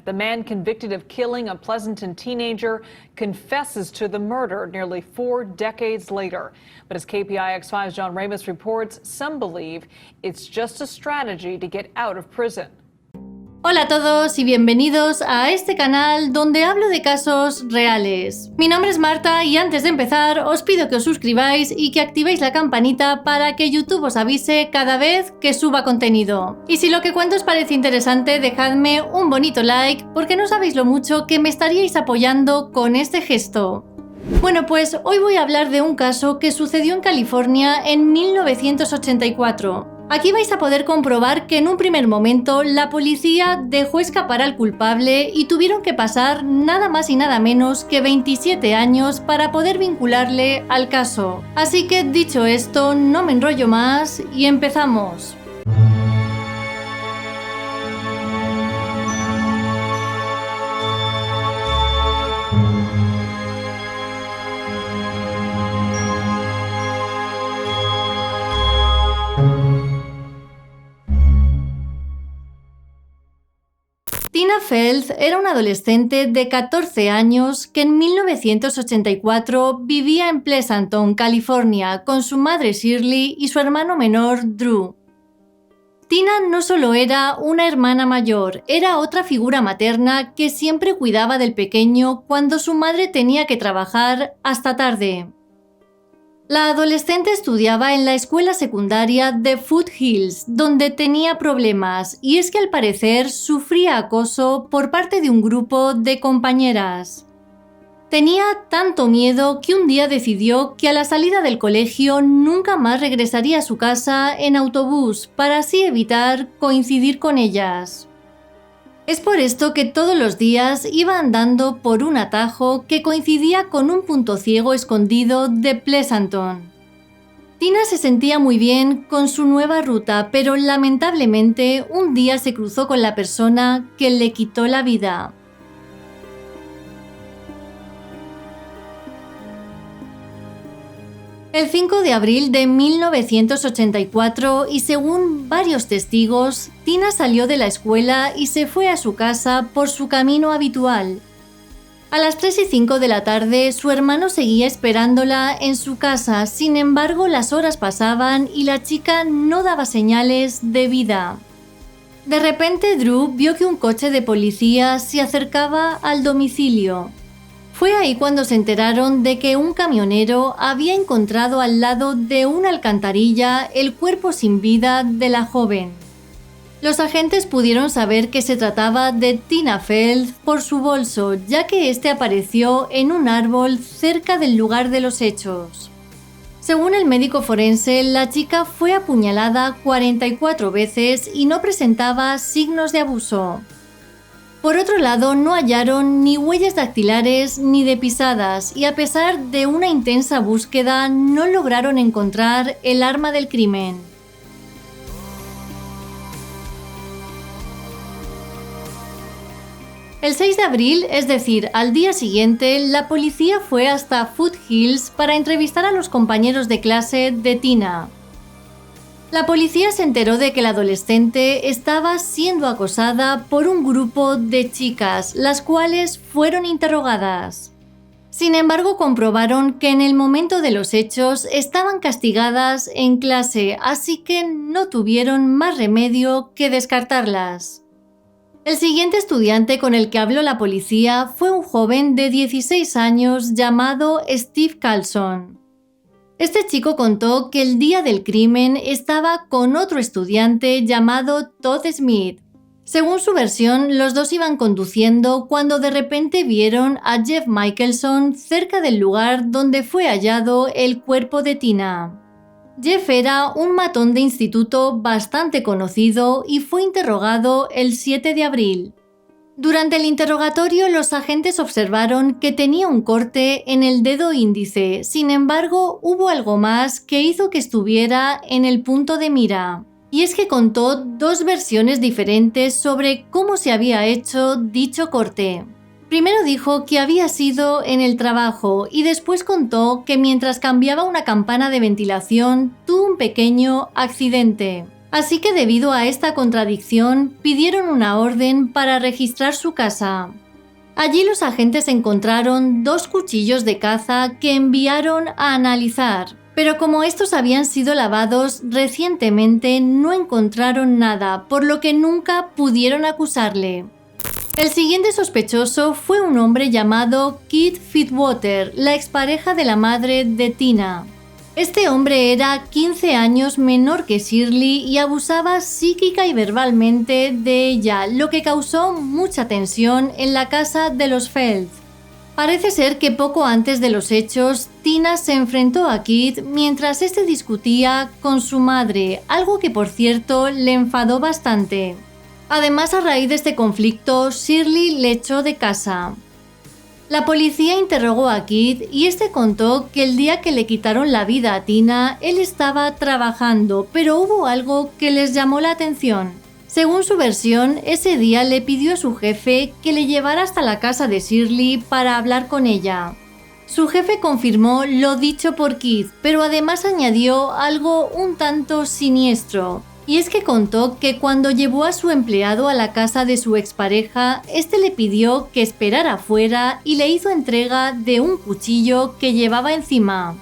The man convicted of killing a Pleasanton teenager confesses to the murder nearly 4 decades later. But as KPIX5's John Ramos reports, some believe it's just a strategy to get out of prison. Hola a todos y bienvenidos a este canal donde hablo de casos reales. Mi nombre es Marta y antes de empezar os pido que os suscribáis y que activéis la campanita para que YouTube os avise cada vez que suba contenido. Y si lo que cuento os parece interesante, dejadme un bonito like porque no sabéis lo mucho que me estaríais apoyando con este gesto. Bueno, pues hoy voy a hablar de un caso que sucedió en California en 1984. Aquí vais a poder comprobar que en un primer momento la policía dejó escapar al culpable y tuvieron que pasar nada más y nada menos que 27 años para poder vincularle al caso. Así que dicho esto, no me enrollo más y empezamos. Tina Felth era una adolescente de 14 años que en 1984 vivía en Pleasanton, California, con su madre Shirley y su hermano menor Drew. Tina no solo era una hermana mayor, era otra figura materna que siempre cuidaba del pequeño cuando su madre tenía que trabajar hasta tarde. La adolescente estudiaba en la escuela secundaria de Foothills, donde tenía problemas, y es que al parecer sufría acoso por parte de un grupo de compañeras. Tenía tanto miedo que un día decidió que a la salida del colegio nunca más regresaría a su casa en autobús para así evitar coincidir con ellas. Es por esto que todos los días iba andando por un atajo que coincidía con un punto ciego escondido de Pleasanton. Tina se sentía muy bien con su nueva ruta, pero lamentablemente un día se cruzó con la persona que le quitó la vida. El 5 de abril de 1984, y según varios testigos, Tina salió de la escuela y se fue a su casa por su camino habitual. A las 3:05 de la tarde, su hermano seguía esperándola en su casa, sin embargo las horas pasaban y la chica no daba señales de vida. De repente Drew vio que un coche de policía se acercaba al domicilio. Fue ahí cuando se enteraron de que un camionero había encontrado al lado de una alcantarilla el cuerpo sin vida de la joven. Los agentes pudieron saber que se trataba de Tina Felth por su bolso, ya que este apareció en un árbol cerca del lugar de los hechos. Según el médico forense, la chica fue apuñalada 44 veces y no presentaba signos de abuso. Por otro lado, no hallaron ni huellas dactilares ni de pisadas y a pesar de una intensa búsqueda no lograron encontrar el arma del crimen. El 6 de abril, es decir, al día siguiente, la policía fue hasta Foothills para entrevistar a los compañeros de clase de Tina. La policía se enteró de que la adolescente estaba siendo acosada por un grupo de chicas, las cuales fueron interrogadas. Sin embargo, comprobaron que en el momento de los hechos estaban castigadas en clase, así que no tuvieron más remedio que descartarlas. El siguiente estudiante con el que habló la policía fue un joven de 16 años llamado Steve Carlson. Este chico contó que el día del crimen estaba con otro estudiante llamado Todd Smith. Según su versión, los dos iban conduciendo cuando de repente vieron a Jeff Michelson cerca del lugar donde fue hallado el cuerpo de Tina. Jeff era un matón de instituto bastante conocido y fue interrogado el 7 de abril. Durante el interrogatorio, los agentes observaron que tenía un corte en el dedo índice, sin embargo, hubo algo más que hizo que estuviera en el punto de mira. Y es que contó dos versiones diferentes sobre cómo se había hecho dicho corte. Primero dijo que había sido en el trabajo y después contó que mientras cambiaba una campana de ventilación tuvo un pequeño accidente. Así que debido a esta contradicción, pidieron una orden para registrar su casa. Allí los agentes encontraron 2 cuchillos de caza que enviaron a analizar, pero como estos habían sido lavados recientemente no encontraron nada, por lo que nunca pudieron acusarle. El siguiente sospechoso fue un hombre llamado Keith Fitzwater, la expareja de la madre de Tina. Este hombre era 15 años menor que Shirley y abusaba psíquica y verbalmente de ella, lo que causó mucha tensión en la casa de los Feld. Parece ser que poco antes de los hechos, Tina se enfrentó a Keith mientras este discutía con su madre, algo que por cierto le enfadó bastante. Además, a raíz de este conflicto, Shirley le echó de casa. La policía interrogó a Keith y este contó que el día que le quitaron la vida a Tina, él estaba trabajando, pero hubo algo que les llamó la atención. Según su versión, ese día le pidió a su jefe que le llevara hasta la casa de Shirley para hablar con ella. Su jefe confirmó lo dicho por Keith, pero además añadió algo un tanto siniestro. Y es que contó que cuando llevó a su empleado a la casa de su expareja, este le pidió que esperara afuera y le hizo entrega de un cuchillo que llevaba encima.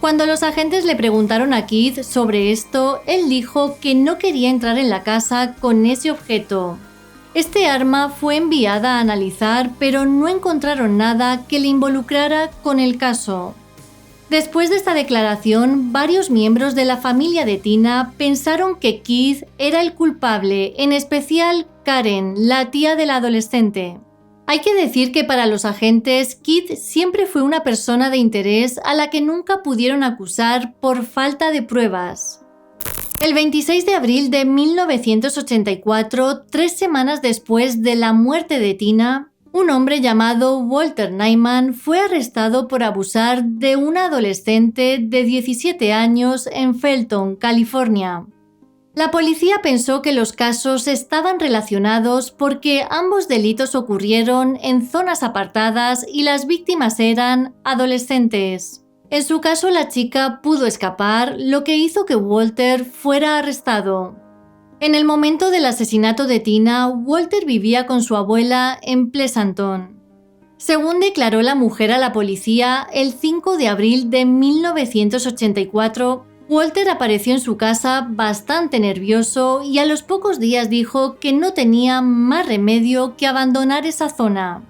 Cuando los agentes le preguntaron a Keith sobre esto, él dijo que no quería entrar en la casa con ese objeto. Este arma fue enviada a analizar, pero no encontraron nada que le involucrara con el caso. Después de esta declaración, varios miembros de la familia de Tina pensaron que Keith era el culpable, en especial Karen, la tía del adolescente. Hay que decir que para los agentes, Keith siempre fue una persona de interés a la que nunca pudieron acusar por falta de pruebas. El 26 de abril de 1984, 3 semanas después de la muerte de Tina, un hombre llamado Walter Nyman fue arrestado por abusar de una adolescente de 17 años en Felton, California. La policía pensó que los casos estaban relacionados porque ambos delitos ocurrieron en zonas apartadas y las víctimas eran adolescentes. En su caso, la chica pudo escapar, lo que hizo que Walter fuera arrestado. En el momento del asesinato de Tina, Walter vivía con su abuela en Pleasanton. Según declaró la mujer a la policía, el 5 de abril de 1984, Walter apareció en su casa bastante nervioso y a los pocos días dijo que no tenía más remedio que abandonar esa zona.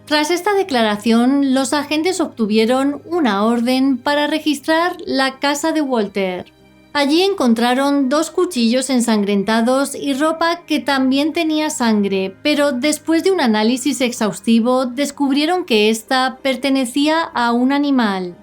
Tras esta declaración, los agentes obtuvieron una orden para registrar la casa de Walter. Allí encontraron 2 cuchillos ensangrentados y ropa que también tenía sangre, pero después de un análisis exhaustivo descubrieron que esta pertenecía a un animal.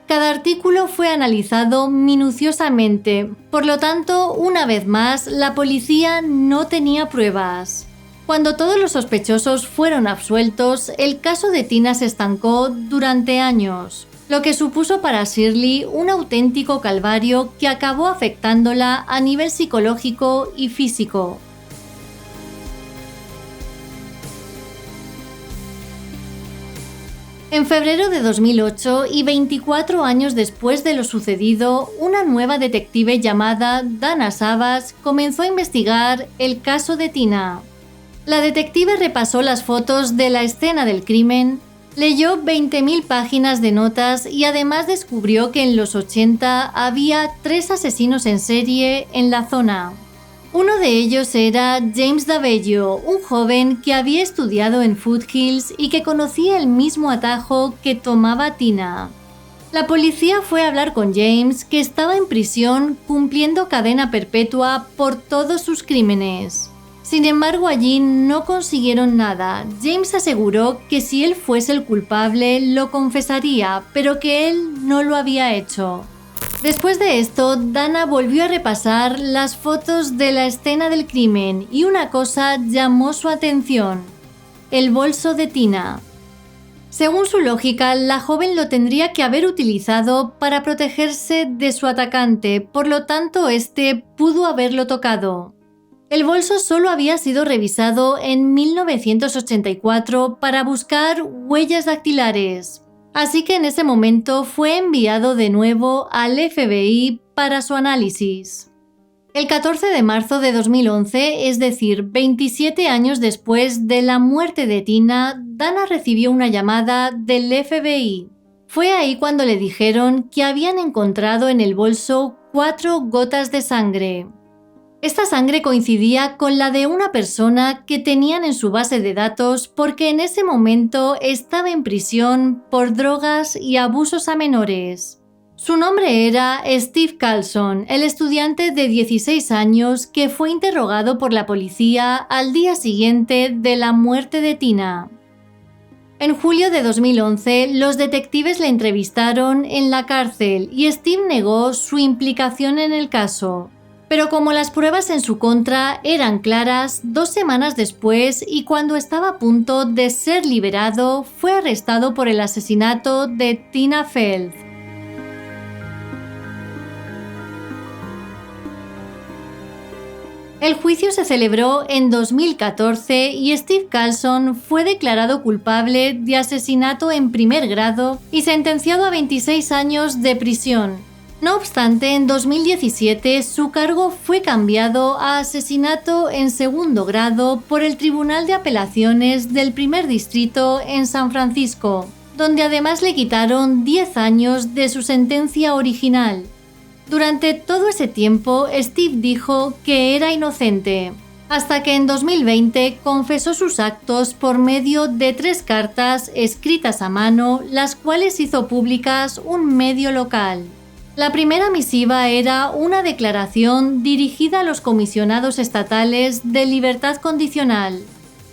Cada artículo fue analizado minuciosamente, por lo tanto, una vez más, la policía no tenía pruebas. Cuando todos los sospechosos fueron absueltos, el caso de Tina se estancó durante años, lo que supuso para Shirley un auténtico calvario que acabó afectándola a nivel psicológico y físico. En febrero de 2008 y 24 años después de lo sucedido, una nueva detective llamada Dana Savas comenzó a investigar el caso de Tina. La detective repasó las fotos de la escena del crimen, leyó 20.000 páginas de notas y además descubrió que en los 80 había 3 asesinos en serie en la zona. Uno de ellos era James Davello, un joven que había estudiado en Foothills y que conocía el mismo atajo que tomaba Tina. La policía fue a hablar con James, que estaba en prisión cumpliendo cadena perpetua por todos sus crímenes. Sin embargo, allí no consiguieron nada. James aseguró que si él fuese el culpable, lo confesaría, pero que él no lo había hecho. Después de esto, Dana volvió a repasar las fotos de la escena del crimen y una cosa llamó su atención: el bolso de Tina. Según su lógica, la joven lo tendría que haber utilizado para protegerse de su atacante, por lo tanto, este pudo haberlo tocado. El bolso solo había sido revisado en 1984 para buscar huellas dactilares, así que en ese momento fue enviado de nuevo al FBI para su análisis. El 14 de marzo de 2011, es decir, 27 años después de la muerte de Tina, Dana recibió una llamada del FBI. Fue ahí cuando le dijeron que habían encontrado en el bolso 4 gotas de sangre. Esta sangre coincidía con la de una persona que tenían en su base de datos porque en ese momento estaba en prisión por drogas y abusos a menores. Su nombre era Steve Carlson, el estudiante de 16 años que fue interrogado por la policía al día siguiente de la muerte de Tina. En julio de 2011, los detectives le entrevistaron en la cárcel y Steve negó su implicación en el caso. Pero como las pruebas en su contra eran claras, 2 semanas después y cuando estaba a punto de ser liberado, fue arrestado por el asesinato de Tina Felth. El juicio se celebró en 2014 y Steve Carlson fue declarado culpable de asesinato en primer grado y sentenciado a 26 años de prisión. No obstante, en 2017 su cargo fue cambiado a asesinato en segundo grado por el Tribunal de Apelaciones del Primer Distrito en San Francisco, donde además le quitaron 10 años de su sentencia original. Durante todo ese tiempo, Steve dijo que era inocente, hasta que en 2020 confesó sus actos por medio de 3 cartas escritas a mano, las cuales hizo públicas un medio local. La primera misiva era una declaración dirigida a los comisionados estatales de libertad condicional.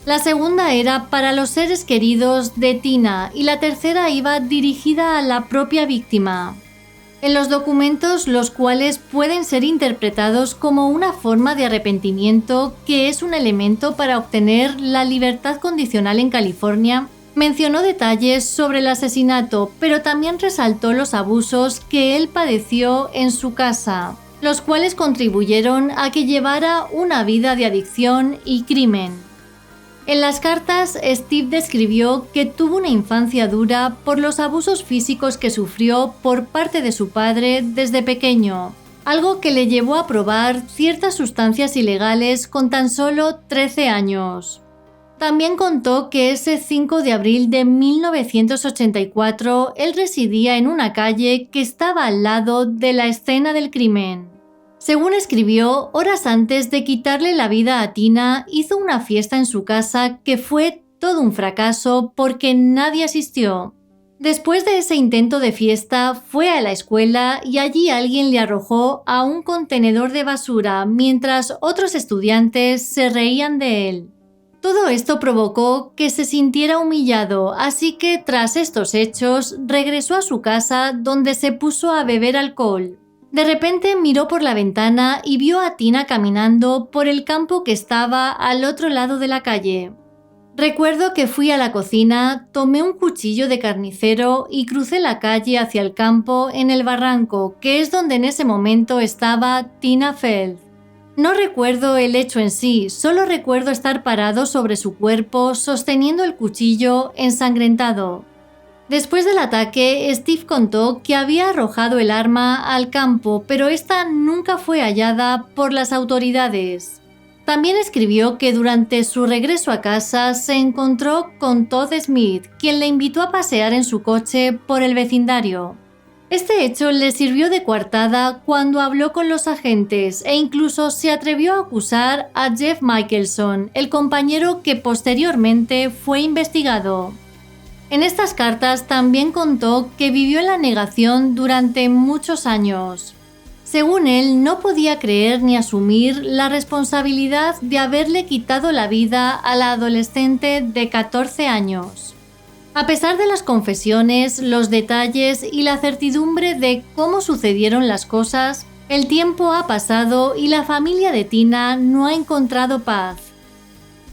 La segunda era para los seres queridos de Tina y la tercera iba dirigida a la propia víctima. En los documentos, los cuales pueden ser interpretados como una forma de arrepentimiento, que es un elemento para obtener la libertad condicional en California, mencionó detalles sobre el asesinato, pero también resaltó los abusos que él padeció en su casa, los cuales contribuyeron a que llevara una vida de adicción y crimen. En las cartas, Steve describió que tuvo una infancia dura por los abusos físicos que sufrió por parte de su padre desde pequeño, algo que le llevó a probar ciertas sustancias ilegales con tan solo 13 años. También contó que ese 5 de abril de 1984 él residía en una calle que estaba al lado de la escena del crimen. Según escribió, horas antes de quitarle la vida a Tina, hizo una fiesta en su casa que fue todo un fracaso porque nadie asistió. Después de ese intento de fiesta, fue a la escuela y allí alguien le arrojó a un contenedor de basura mientras otros estudiantes se reían de él. Todo esto provocó que se sintiera humillado, así que tras estos hechos regresó a su casa donde se puso a beber alcohol. De repente miró por la ventana y vio a Tina caminando por el campo que estaba al otro lado de la calle. Recuerdo que fui a la cocina, tomé un cuchillo de carnicero y crucé la calle hacia el campo en el barranco, que es donde en ese momento estaba Tina Felth. No recuerdo el hecho en sí, solo recuerdo estar parado sobre su cuerpo sosteniendo el cuchillo ensangrentado. Después del ataque, Steve contó que había arrojado el arma al campo, pero esta nunca fue hallada por las autoridades. También escribió que durante su regreso a casa se encontró con Todd Smith, quien le invitó a pasear en su coche por el vecindario. Este hecho le sirvió de coartada cuando habló con los agentes e incluso se atrevió a acusar a Jeff Michelson, el compañero que posteriormente fue investigado. En estas cartas también contó que vivió en la negación durante muchos años. Según él, no podía creer ni asumir la responsabilidad de haberle quitado la vida a la adolescente de 14 años. A pesar de las confesiones, los detalles y la certidumbre de cómo sucedieron las cosas, el tiempo ha pasado y la familia de Tina no ha encontrado paz.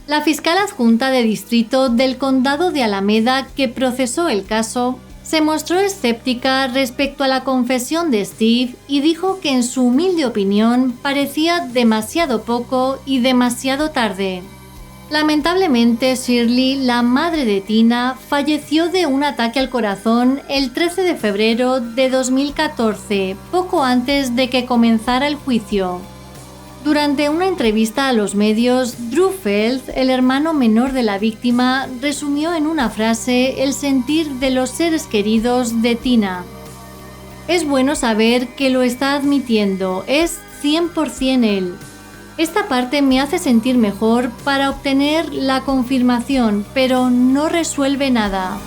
La fiscal adjunta de distrito del condado de Alameda, que procesó el caso, se mostró escéptica respecto a la confesión de Steve y dijo que en su humilde opinión parecía demasiado poco y demasiado tarde. Lamentablemente, Shirley, la madre de Tina, falleció de un ataque al corazón el 13 de febrero de 2014, poco antes de que comenzara el juicio. Durante una entrevista a los medios, Drew Feld, el hermano menor de la víctima, resumió en una frase el sentir de los seres queridos de Tina. Es bueno saber que lo está admitiendo, es 100% él. Esta parte me hace sentir mejor para obtener la confirmación, pero no resuelve nada.